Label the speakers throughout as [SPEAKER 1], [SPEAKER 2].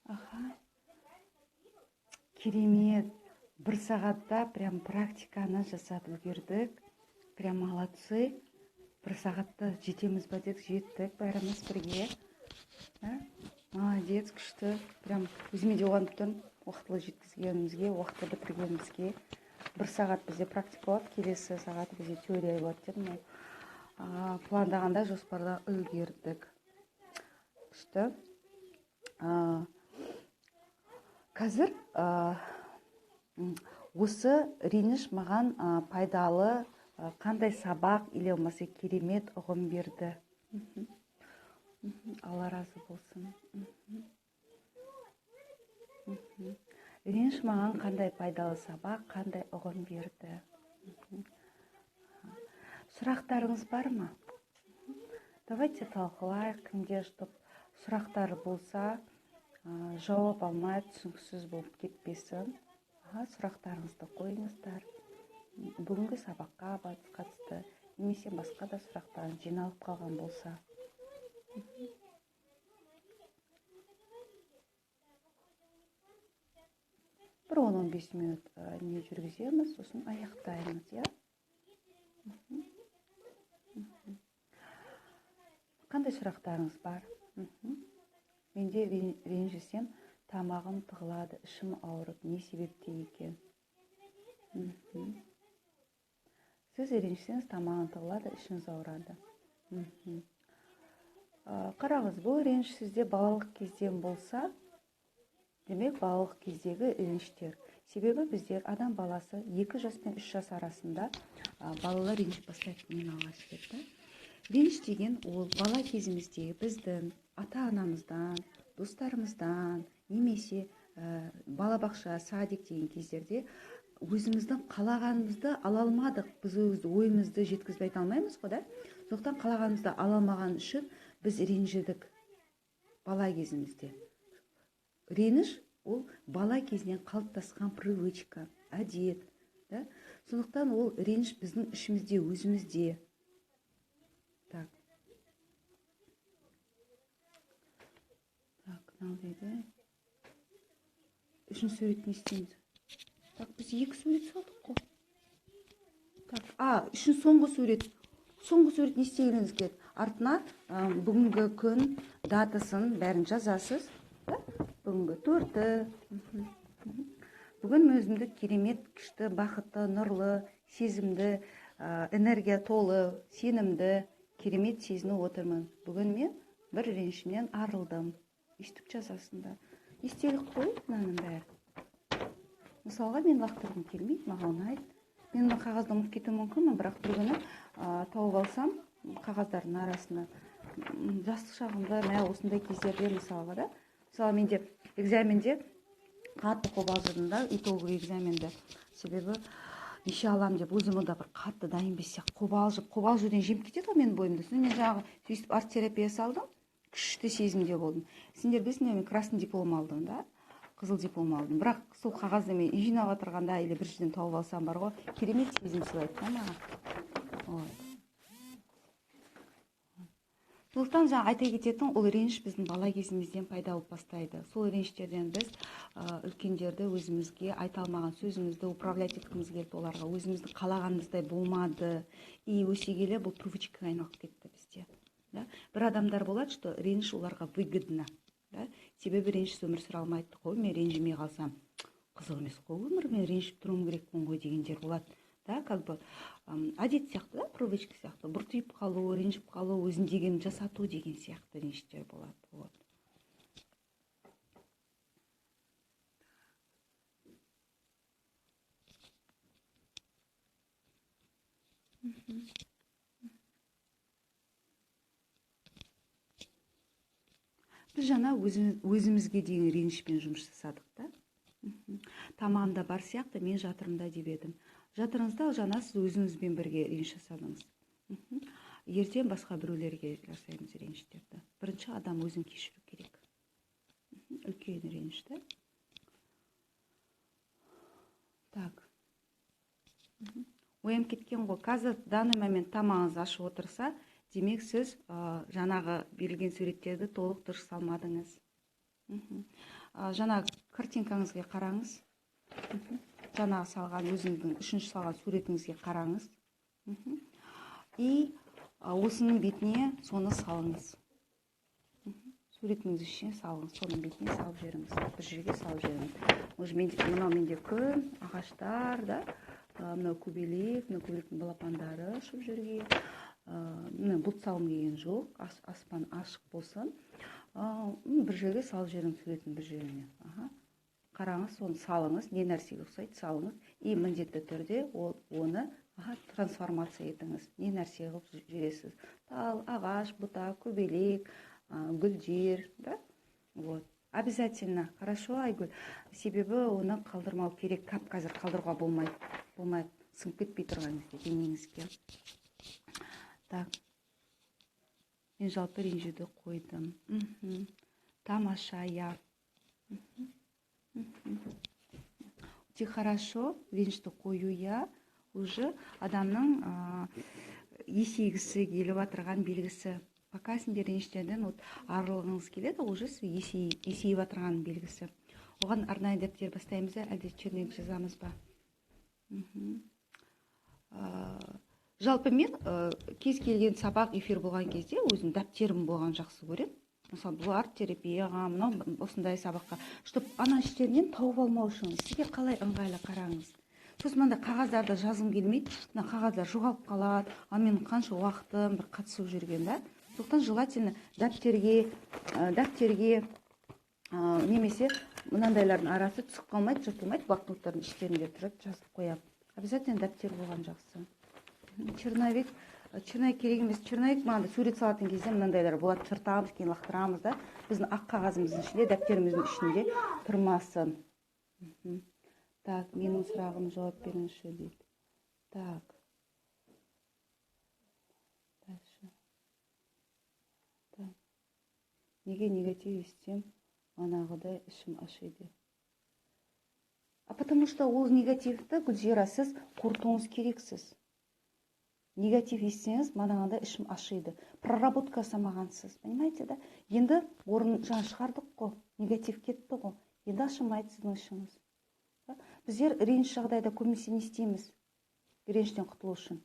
[SPEAKER 1] Аха. Керемет. Бір сағатта прям практиканы жасап үлгердік. Прям молодцы. Бір сағатта жетеміз ба дедік, жеттік бәріміз бірге. Молодец, күшті. Прям өзіме де қуанып тұрмын. Уақытылы жеткізгенімізге, уақытылы бітіргенімізге. Бір сағат бізде практика болады, келесі сағат бізде теория болады дедім. Пландағанда жоспарда үлгердік. Күшті. Қазір осы реніш маған пайдалы қандай сабақ или болмаса керемет ұғым берді. Алла разы болсын. Реніш маған қандай пайдалы сабақ, қандай ұғым берді. Сұрақтарыңыз бар ма? Давайте талқылайық, кімде чтоб сұрақтар болса, жауап алмай түсініксіз болып кетпесін. Сұрақтарыңызды қойыңыздар. Бүгінгі сабаққа қатысты, немесе басқа да сұрақтар жиналып қалған болса. Бір 10-15 минут не жүргіземіз, сосын аяқтаймыз, я? Қандай сұрақтарыңыз бар? Менде ренжісем, тамағым тығылады, ішім ауырып, не себепте екен? Сіз ренжісеңіз, тамағың тығылады, ішіңіз ауырады. Қараңыз, бұл реніш сізде балалық кезден болса, демек балалық кездегі реніштер. Себебі біздер адам баласы 2 жас пен 3 жас арасында балалар реніш бастайды, мен алғаш кетті. Реніш деген ол бала кезіміздегі біздің ата-анамыздан, достарымыздан, немесе балабақша, садик деген кездерде өзіміздің қалағанымызды ала алмадық. Біз өзді ойымызды жеткізбей айта алмаймыз ғой, да? Сондықтан қалағанымызды ала алмаған үшін біз ренжідік бала кезімізде. Реніш ол бала кезінен қалыптасқан привычка, әдет, да? Сондықтан ол реніш біздің ішімізде, өзімізде. Так, мынау дейді. Үшінші сурет не істейміз? Так, біз 2 сурет салдық қой. Так, үшін соңғы сурет. Соңғы сурет не істегеніңіз келеді? Артына бүгінгі күн датасын бәрін жазасыз. Бүгінгі 4-ті. Бүгін өзімді керемет, күшті, бақытты, нұрлы, сезімді, энергия толы, сенімді, керемет сезініп отырмын. Бүгін мен бір ренішімнен арылдым. Естіп жазасында. Естелік қой, мынаның бәрі. Мысалға, мен лақтырғым келмейді, маған ұнайды. Мен қағазды ұмытып кетуім мүмкін, бірақ бір күні тауып алсам, қағаздардың арасында жастық шағымда, осындай кездерде мысалға, да? Мысалы, менде экзаменде қатты қобалжыдым да, итоговый экзаменде. Себебі неше алам деп өзім да бір қатты дайын емес сияқты қобалжудан жем кетеді ғой менің бойымда. Сосын мен жаңағы сөйтіп арт терапия салдым, күшті сезімде болдым. Сендер білесіңдер, мен красный диплом алдым, да? Қызыл диплом алдым. Бірақ сол қағазды мен үй жинап отырғанда или бір жерден тауып алсам бар ғой, керемет сезім сыйлайды да маған. Сондықтан жаңа айта кететін, ол реніш біздің бала кезімізден пайда болып бастайды. Сол реніштерден біз үлкендерді өзімізге айта алмаған сөзімізді управлять еткіміз келді оларға. Өзімізді қалағанымыздай болмады. И өсе келе бұл привычкаға айналып кетті бізде. Бір адамдар болады, что реніш оларға выгодно. Себебі ренішсіз өмір сүре алмайды ғой, мен ренжімей қалсам қызық емес қой өмір, мен ренжіп тұруым керекпін ғой дегендер болады. Да, как бы әдет сияқты, да, привычка сияқты, бұртиып қалу, ренжіп қалу, өзін деген жасату деген сияқты реніштер болады. Вот. Біз жаңа өзімізге деген ренішпен жұмыс жасадық, да? Тамағымда бар сияқты, мен жатырымда деп едім. Жатырыңызда жаңа сіз өзіңізбен бірге реніш жасадыңыз. Ертең басқа біреулерге жасаймыз реніштерді. Бірінші адам өзін кешіру керек. Үлкен реніш, да? Так. Оям кеткен ғой. Қазір данный момент тамағыңыз ашып отырса, демек сіз жаңағы берілген суреттерді толық дұрыс салмадыңыз. Жаңағы картинкаңызға қараңыз. Жаңағы салған өзіңіздің үшінші салған суретіңізге қараңыз. И осының бетіне соны салыңыз. Суретіңіз ішіне салыңыз, соның бетіне салып жіберіңіз. Бір жерге салып жіберіңіз. Мынау менде күн, ағаштар, да? Мынау көбелектің балапандары ұшып жүрген. Бұлт салым деген жоқ, аспан ашық болсын. Бір жерге салып жіберіңіз суретін бір жеріне. Қараңыз, соны салыңыз, не нәрсеге ұқсайды, салыңыз. И міндетті түрде оны трансформация етіңіз. Не нәрсе қылып жібересіз. Тал, ағаш, бұта, көбелек, гүлдер, да? Вот. Обязательно. Хорошо, Айгүл. Себебі оны қалдырмау керек. Қазір қалдыруға болмайды. Сынып кетпей тұрғаныңызға, денеңізге. Так. Мен жалпы ренжуді қойдым. Тамаша, я. Өте хорошо. Ренжді қою, я. Уже адамның есейгісі келіп отырған белгісі. Пока сендер реніштерден арылғыңыз келеді, уже сіз есейіп отырған белгісі. Оған арнайы дәптер бастаймыз ба, әлде чернек жазамыз ба? Жалпы мен кез келген сабақ эфир болған кезде өзім дәптерім болған жақсы көрем. Мысалы, бұл арт терапияға, мынау осындай сабаққа, чтобы ана іштерінен тауып алмау үшін сізге қалай ыңғайлы қараңыз. Сосын мында қағаздарды жазғым келмейді, мына қағаздар жоғалып қалады, ал менің қанша уақытым бір қатысып жүрген, да? Сондықтан желательно дәптерге немесе мынандайлардың арасы түсіп қалмайды, жыртылмайды, блокноттардың іштерінде тұрып жазып қоямын. Обязательно дәптер болған жақсы. Черновик керек емес. Черновик мынандай сурет салатын кезде мынандайлар болады, жыртамыз, кейін лақтырамыз, да? Біздің ақ қағазымыздың ішінде, дәптеріміздің ішінде тұрмасын. Так, менің сұрағым жауап беріңізші дейді. Так. Дальше. Так. Неге негатив естем, анағыдай ішім ашиды. Потому что ол негативті, Гүлзира, сіз қорытуыңыз керексіз. Негатив естеңіз, манағыдай ішім ашиды. Проработка жасамағансыз. Понимаете, да? Енді орын жаңа шығардық қой, негатив кетті ғой. Енді ашылмайды сіздің ішіңіз. Біздер реніш жағдайда көбінесе не істейміз? Реніштен құтылу үшін.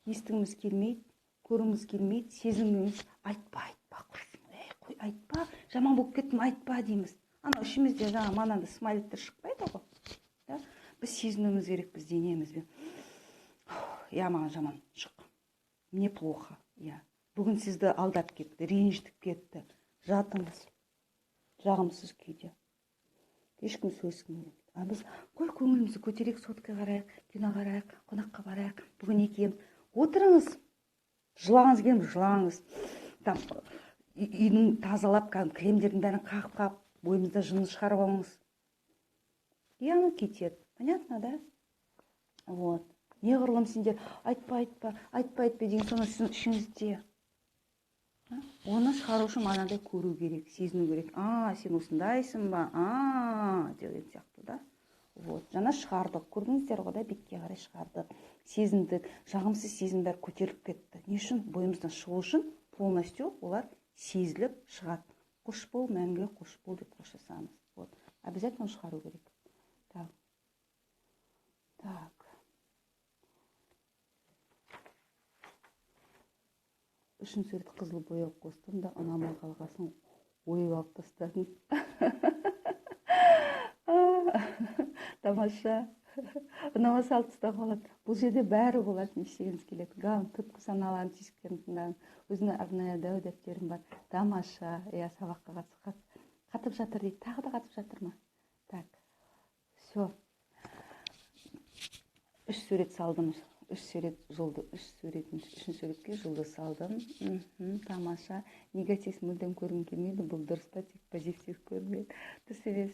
[SPEAKER 1] Естігіміз келмейді, көріңіз келмейді, сезіміңіз айтпа, құрсын. Қой, айтпа, жаман болып кеттім, айтпа дейміз. Ана ішімізде жаңа мананда смайликтер шықпайды ғой. Біз сезінуіміз керек, біз денемізбен. Я, маған жаман шық. Мне плохо. Бүгін сізді алдап кетті, ренжітіп кетті. Жатыңыз. Жағымсыз күйде. Ешкім сөзсін. Біз қой көңілімізді көтерек, сотқа қарайық, кино қарайық, қонаққа барайық. Бүгін екем. Отырыңыз. Жылағыңыз келіп, жылаңыз. Үйдің тазалап, кілемдердің бәрін қағып, бойымызда жыны шығарып алыңыз. И аны кетеді. Понятно, да? Вот. Не ғырлым сендер, айтпа деген соны сіздің ішіңізде. Оны шығару үшін мынандай көру керек, сезіну керек. Сен осындайсың ба? Деген сияқты, да? Вот. Жаңа шығардық. Көрдіңіздер ғой, да, бетке қарай шығардық. Сезіндік, жағымсыз сезімдер көтеріліп кетті. Не үшін? Бойымыздан шығу үшін полностью олар сезіліп шығады. Қош бол, мәңгі қош бол деп қош жасамыз. Вот. Обязательно шығару керек. Так. Үшін сурет қызыл бояу қостым да, ұнамай қалғасын ойып алып тастадым. Тамаша. Ұнамаса алып тастап қалады. Бұл жерде бәрі болады, не істегіңіз келеді. Галым түпкі саналарын түйіскерін тыңдадым. Өзіне арнайы дәу дәптерім бар. Тамаша. Сабаққа қатып жатыр дейді. Тағы да қатып жатыр ма? Так. Все. 3 сурет салдым. 3 суретке жұлдыз салдым. Тамаша. Негатив мүлдем көргім келмейді. Бұл дұрыс па, тек позитив көрмейді. Дұрыс емес.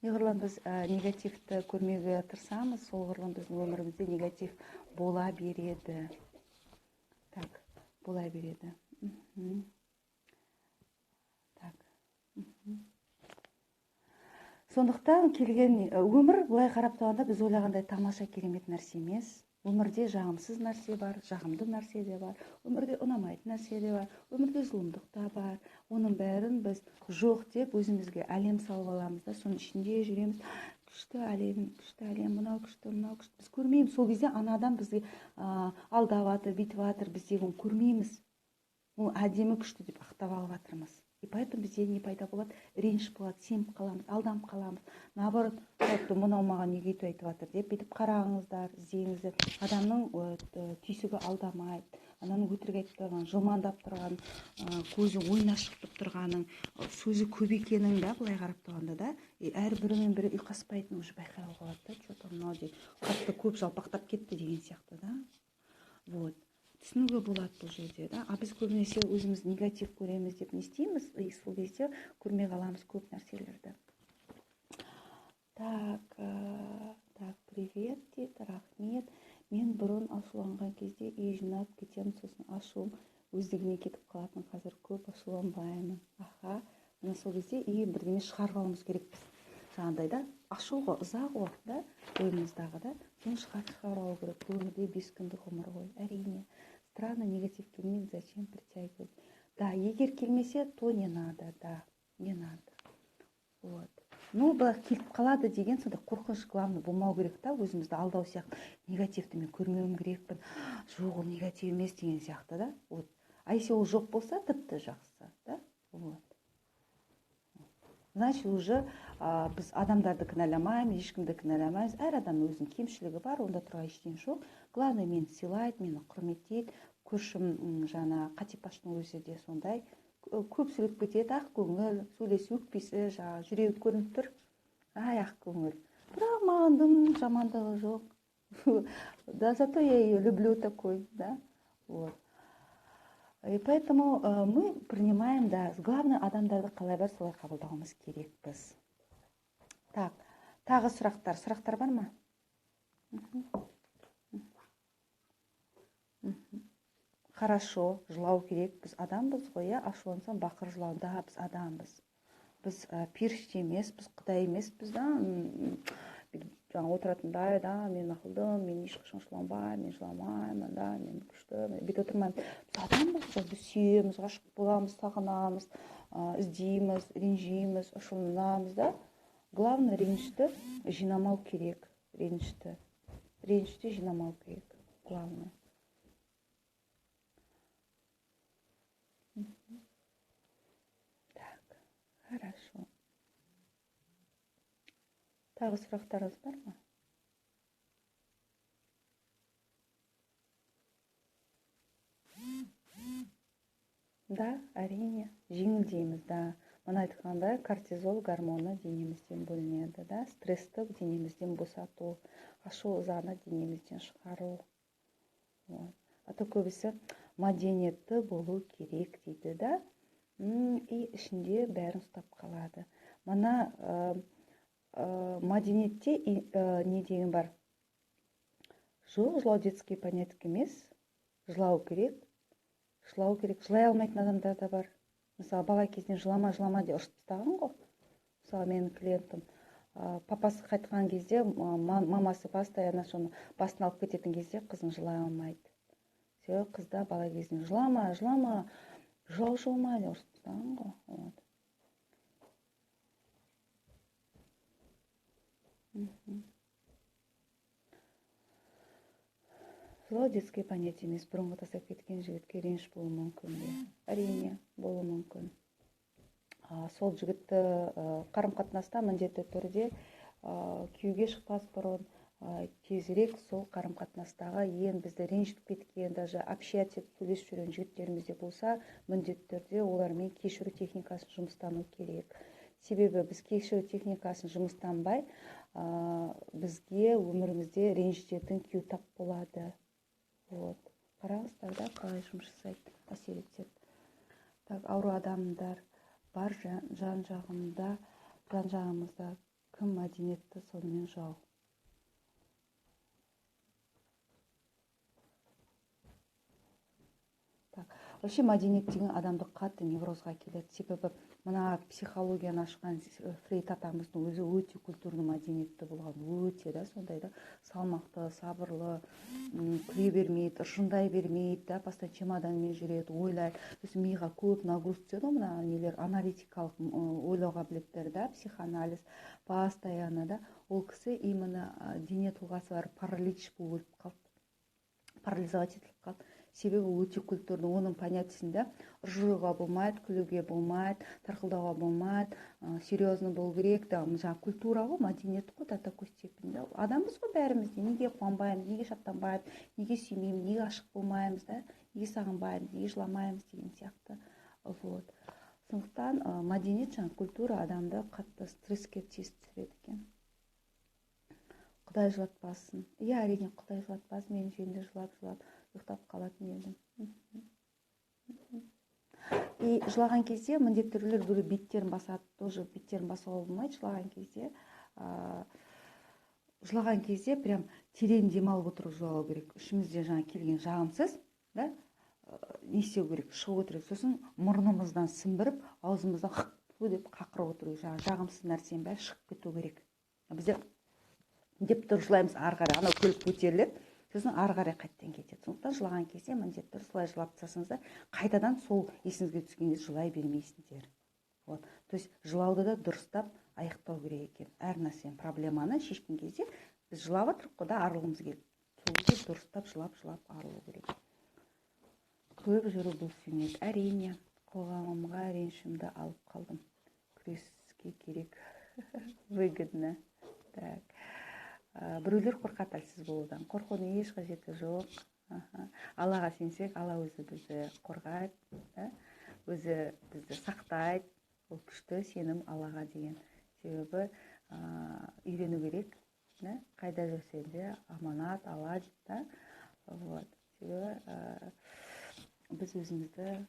[SPEAKER 1] Неғырлан біз негативті көрмеге тырысамыз, сол ғырлан біздің өмірімізде негатив бола береді. Так, бола береді. Так. Сондықтан келген өмір былай қарап тұрғанда біз ойлағандай тамаша керемет нәрсе емес. өмірде жағымсыз нәрсе бар, жағымды нәрсе де бар, өмірде ұнамайтын нәрсе де бар, өмірде зұлымдық та бар. Оның бәрін біз жоқ деп өзімізге әлем салып аламыз да, соның ішінде жүреміз. Күшті әлем, мынау күшті. Біз көрмейміз. Сол кезде анадан бізге алдап жатыр, бүйтіп жатыр, біз оны көрмейміз. Ол әдемі күшті деп ақтап алып жатырмыз. И поэтому бізде не пайда болады? Реніш болады, сеніп қаламыз, алданып қаламыз. Наоборот, мынау маған неге өйтіп айтып жатыр деп бүйтіп қараңыздар, іздеңіздер. Адамның түйсігі алдамайды. Ананың өтірік айтып тұрған, жылмаңдап тұрған, көзі ойнашық тұрғаның, сөзі көп екенін да былай қарап тұрғанда да, әрбірімен бірі ұйқаспайтынын уже байқай алады да, что-то мынау дейді, қатты көп жалпақтап кетті деген сияқты да. Вот. Түсінуге болады бұл жерде да. А біз көбінесе өзіміз негатив көреміз деп не істейміз, и сол кезде көрмей қаламыз көп нәрселерді. Так, привет дейді, рахмет. Мен бұрын ашуланған кезде үй жинап кетемін, сосын ашуым өздігіне кетіп қалатын. Қазір көп ашуланбаймын. Аха, мына сол кезде үй бірдеңе шығарып алуымыз керекпіз. Жаңағыдай да, ашуға ыза ғой да, ойымыздағы да, соны шығарып алу керек. Өмірде 5 күндік ғұмыр ғой, әрине. Странно, негатив келмейді, зачем притягивать? Да, егер келмесе, то не надо, да, не надо. Вот. Ну, бірақ келіп қалады деген сонда қорқыныш, главное, болмау керек та, өзімізді алдау сияқты. Негативті мен көрмеуім керекпін. Жоқ, ол негатив емес деген сияқты да. Вот. А если ол жоқ болса, тіпті жақсы, да? Вот. Значит, уже біз адамдарды кінәламаймыз, ешкімді кінәламаймыз. Әр адамның өзінің кемшілігі бар, онда тұрған ештеңе жоқ. Главное, мені сыйлайды, мені құрметтейді. Көршім жаңа қатипаштың өзі де сондай. Көп сөйлеп кетеді, ақ көңіл, сөйлесі өкпесі, жүрегі көрініп тұр. Ай, ақ көңіл. Бірақ маған дым жамандығы жоқ. Да, зато я ее люблю такой, да? Вот. И поэтому мы принимаем, да, главное, адамдарды қалай бар солай қабылдауымыз керекпіз. Так, тағы сұрақтар бар ма? Хорошо, жылау керек. Біз адамбыз ғой, ашулансам бақыр жылау. Да, біз адамбыз. Біз періште емес, біз құдай емес, біз да жаңа отыратындай, да, мен ақылдым, мен ешқашан жыланбаймын, мен жыламаймын, да, мен күшті, бүйтіп отырмаймын. Біз адамбыз ғой, біз сүйеміз, ғашық боламыз, сағынамыз, іздейміз, ренжиміз, ашуланамыз, да. Главное, ренішті жинамау керек, ренішті жинамау керек, главное. Так, хорошо. Тағы сұрақтарыңыз бар ма? Да, әрине, жеңілдейміз, да. Мына айтқандай кортизол гормоны денемізден бөлінеді, да. Стрессті денемізден босату, ашу ызаны денемізден шығару. А то көбісі мәдениетті болу керек дейді, да. И ішінде бәрін ұстап қалады. Мына мәдениетте не деген бар? Жоқ, жылау детский понятие емес. Жылау керек. Жылай алмайтын адамдар да бар. Мысалы, бала кезден жылама деп ұрысып тастаған ғой. Мысалы, менің клиентім папасы қайтқан кезде, мамасы постоянно соны басын алып кететін кезде қызын жылай алмайды. Себебі қызда бала кезден жылама, жылама деп ұрысып тастаған ғой. Жылау детский понятие емес. Бұрынғы тастап кеткен жігітке реніш болуы мүмкін бе? Әрине, болуы мүмкін. Сол жігітті қарым-қатынаста міндетті түрде күйеуге шықпас бұрын тезірек сол қарым-қатынастағы ең бізді ренжітіп кеткен, даже общаться етіп сөйлесіп жүрген жігіттерімізде болса, міндетті түрде олармен кешіру техникасын жұмыстану керек. Себебі біз кешіру техникасын жұмыстанбай, бізге өмірімізде ренжітетін күйеу тап болады. Вот. Қараңыздар да, қалай жұмыс жасайды, әсер етеді. Так, ауру адамдар бар жан-жағымызда кім мәдениетті, сонымен жау. Так, вообще мәдениет деген адамды қатты неврозға келеді. Себебі мына психологияны ашқан Фрейд атамыздың өзі өте культурный мәдениетті болған, өте да сондай да салмақты, сабырлы, күле бермейді, ыржыңдай бермейді, да, постоянно чемоданмен жүреді, ойлайды. Сосын миға көп нагрузка түседі, мына нелер аналитикалық ойлау қабілеттері, да, психоанализ постоянно, да. Ол кісі именно дене тұлғасы бар паралич болып қалды, парализовать етіліп қалды. Себебі өте культурный, оның понятиесінде ыржуға болмайды, күлуге болмайды, тарқылдауға болмайды, серьезный болу керек, да, жаңа культура ғой, мәдениет қой, до такой степени. Адамбыз ғой бәріміз, неге қуанбаймыз, неге шаттанбаймыз, неге сүймейміз, неге ашық болмаймыз, да, неге сағынбаймыз, неге жыламаймыз деген сияқты. Вот. Сондықтан мәдениет, жаңа культура адамды қатты стресске тез түсіреді екен. Құдай жылатпасын. Иә, әрине Құдай жылатпасын, мен жөнде жылап ұйықтап қалатын едім. И жылаған кезде міндетті түрде біреу беттерін басады, тоже беттерін басуға болмайды. Жылаған кезде прям терең демалып отырып жылау керек. Ішімізде жаңа келген жағымсыз, да, не істеу керек, шығып отыру. Сосын мұрнымыздан сімбіріп, аузымыздан фу деп қақырып отыру. Жағымсыз нәрсенің бәрі шығып кету керек. Бізде деп тұрып жылаймыз, ары қарай анау көлік көтеріледі, сосын ары қарай қайттан кетеді. Сондықтан жылаған кезде міндетті түрде солай жылап тастасаңыздар, қайтадан сол есіңізге түскенде жылай бермейсіңдер. Вот. То есть жылауды да дұрыстап аяқтау керек екен. Әр нәрсені, проблеманы шешкен кезде біз жылап отырып қой да, арылғымыз келіп, сол кезде дұрыстап жылап арылу керек. Көп жүру бұл сүймет. Әрине, қоғамымға ренішімді алып қалдым. Күреске керек. Выгодно. Так. Біреулер қорқады әлсіз болудан. Қорқудың еш қажеті жоқ. Аллаға сенсек, Алла өзі бізді қорғайды, өзі бізді сақтайды. Ол күшті сенім Аллаға деген. Себебі үйрену керек, қайда жүрсе де аманат Алла дейді. Вот. Себебі біз өзімізді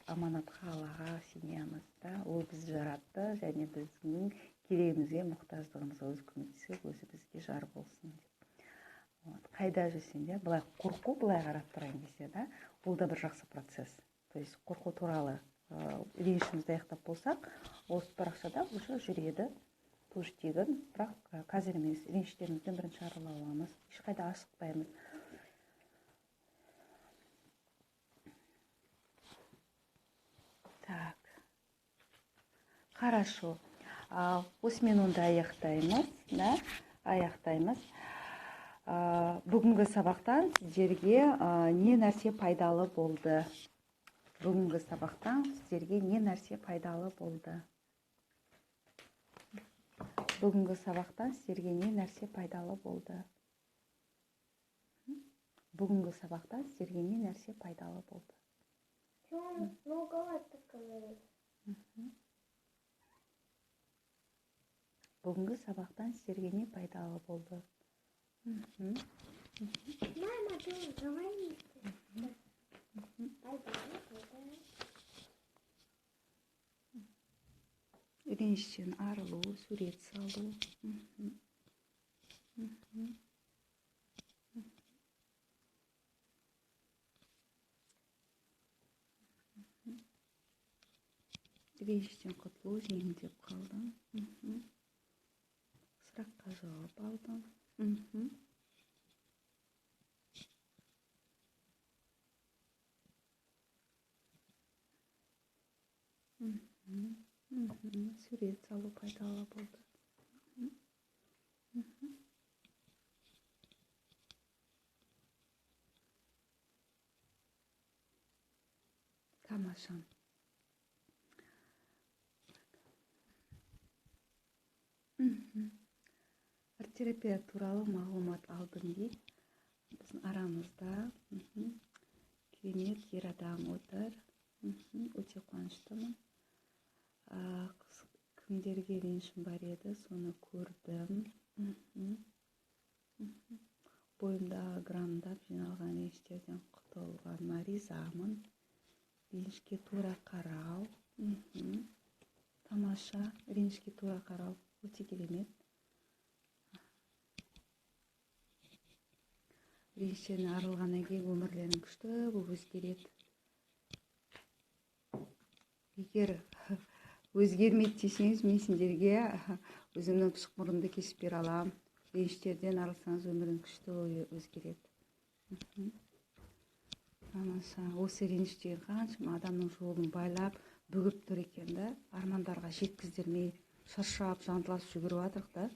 [SPEAKER 1] аманатқа Аллаға сенеміз. Ол бізді жаратты, және біздің керегімізге, мұқтаждығымызға өзі көмектесіп, өзі бізге жар болсын деп. Вот. Қайда жүрсен де, былай қорқу, былай қарап тұрған кезде, да, бұл да бір жақсы процесс. То есть қорқу туралы ренішімізді аяқтап болсақ, осы парақшада уже жүреді, тоже тегін, бірақ қазір емес, реніштерімізден бірінші арыла аламыз, ешқайда ашықпаймыз. Так, хорошо. Осымен онда аяқтаймыз, да? Аяқтаймыз. Бүгінгі сабақтан сіздерге не нәрсе пайдалы болды? Бүгінгі сабақтан сіздерге не нәрсе пайдалы болды? Бүгінгі сабақтан сіздерге не нәрсе пайдалы болды? Бүгінгі сабақтан сіздерге не нәрсе пайдалы болды? Бүгінгі сабақтан сіздерге не пайдалы болды?
[SPEAKER 2] Мама, ты говори.
[SPEAKER 1] Реніштен арылу, сурет салу. Реніштен құтылу, жеңілдеп қалдым. Сұраққа жауап алдым. Сурет салу пайдалы болды. Тамаша. Арт-терапия туралы мағлұмат алдым дейді. Біздің арамызда керемет ер адам отыр. Өте қуаныштымын. Кімдерге ренішім бар еді, соны көрдім. Бойымдағы грамдап жиналған реніштерден құтылғаныма ризамын. Ренішке тура қарау. Тамаша. Ренішке тура қарау өте керемет. Реніштен арылғаннан кейін өмірлерің күшті болып өзгереді. егер өзгермейді десеңіз, мен сендерге өзімнің пысық мұрнымды кесіп бере аламын. Реніштерден арылсаңыз, өмірің күшті өзгереді. Осы реніш деген қаншама адамның жолын байлап, бүгіп тұр екен да, армандарға жеткіздірмей, шаршап, жанталасып жүгіріп жатырық та,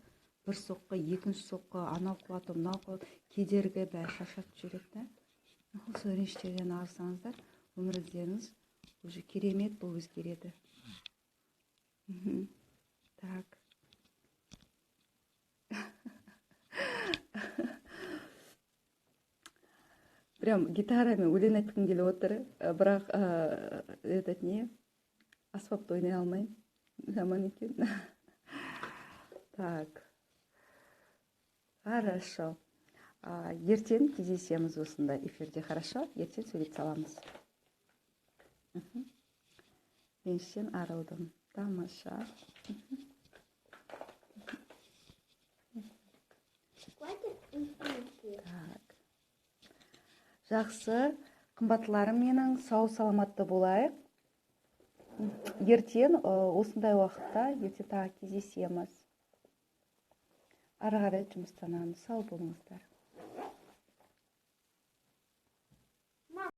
[SPEAKER 1] бір соққы, екінші соққы, анау қуаты, мынау қуаты, кедергі бәрі шаршатып жібереді да. Осы реніштерден арылсаңыздар, өміріңіз уже керемет болып өзгереді. Так. Прям гитарамен өлең айтқым келіп отыр, бірақ этот не, аспапты ойнай алмаймын. Жаман екен. Так. Хорошо. Ертең кездесеміз осында эфирде, хорошо? Ертең сөйлеп саламыз. Реніштен арылдым. Тамаша. Так. Жақсы, қымбатларым менің, сау саламатты болайық. Ертең осындай уақытта ертең тағы кездесеміз. Ары қарай жұмыстанамыз. Сау болыңыздар.